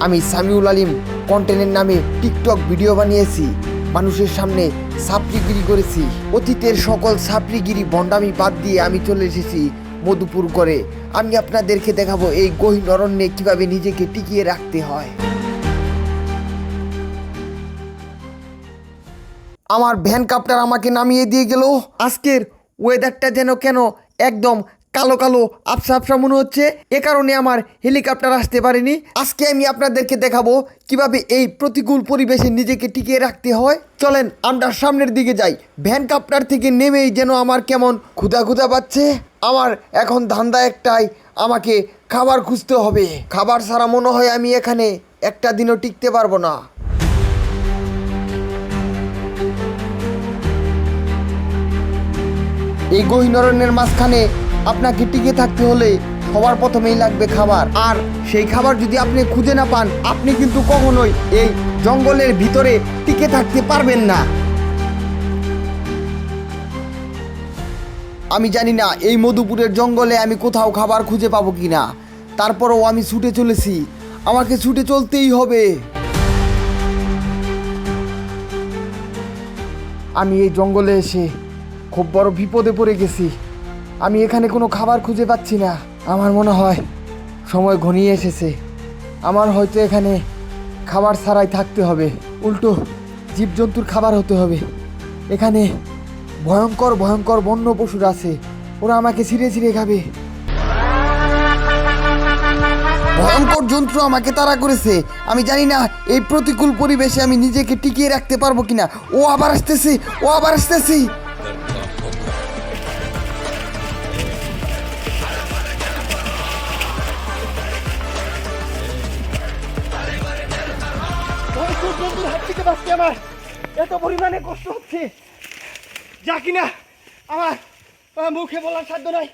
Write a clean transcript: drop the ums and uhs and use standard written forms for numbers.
আমি সামিউল আলিম কন্টেন্টের নামে টিকটক ভিডিও বানিয়েছি, মানুষের সামনে সাপড়িগিরি করেছি। অতীতের সকল সাপড়িগিরি ভণ্ডামি বাদ দিয়ে আমি চলে এসেছি মধুপুর করে। আমি আপনাদেরকে দেখাবো এই গহীন অরণ্যে কিভাবে নিজেকে টিকিয়ে রাখতে হয়। আমার ভ্যান কাপটার আমাকে নামিয়ে দিয়ে গেল। আজকের ওয়েদারটা যেন কেন একদম কালো কালো আবসা আবসা মনে হচ্ছে, এ কারণে আমার হেলিকপ্টার আসতে পারেনি। আজকে আমি আপনাদেরকে দেখাবো কিভাবে এই প্রতিকূল পরিবেশে নিজেকে টিকিয়ে রাখতে হয়। চলেন আমরা সামনের দিকে যাই। ভ্যান কাপটার থেকে নেমেই যেন আমার কেমন ক্ষুধা ক্ষুধা পাচ্ছে। আমার এখন ধান্দা একটাই, আমাকে খাবার খুঁজতে হবে। খাবার ছাড়া মনে হয় আমি এখানে একটা দিনও টিকতে পারবো না। এই গহীন অরণ্যের মাঝখানে আপনাকে টিকে থাকতে হলে সবার প্রথমেই লাগবে খাবার, আর সেই খাবার যদি আপনি খুঁজে না পান আপনি কিন্তু কখনোই এই জঙ্গলের ভিতরে টিকে থাকতে পারবেন না। আমি জানি না এই মধুপুরের জঙ্গলে আমি কোথাও খাবার খুঁজে পাবো কিনা, তারপরও আমি ছুটে চলেছি, আমাকে ছুটে চলতেই হবে। আমি এই জঙ্গলে এসে খুব বড় বিপদে পড়ে গেছি। আমি এখানে কোনো খাবার খুঁজে পাচ্ছি না। আমার মনে হয় সময় ঘনিয়ে এসেছে, আমার হয়তো এখানে খাবার ছাড়াই থাকতে হবে, উল্টো জীবজন্তুর খাবার হতে হবে। এখানে ভয়ঙ্কর ভয়ঙ্কর বন্য পশুরা আছে, ওরা আমাকে ছিঁড়ে ছিঁড়ে খাবে। ভয়ঙ্কর জন্তু আমাকে তাড়া করেছে। আমি জানি না এই প্রতিকূল পরিবেশে আমি নিজেকে টিকিয়ে রাখতে পারবো কিনা। ও আবার আসতেছে, ও আবার আসতেছে। হাত থেকে বাঁচতে আমার এত পরিমাণে কষ্ট হচ্ছে যা কিনা আমার মুখে বলার সাধ্য নাই।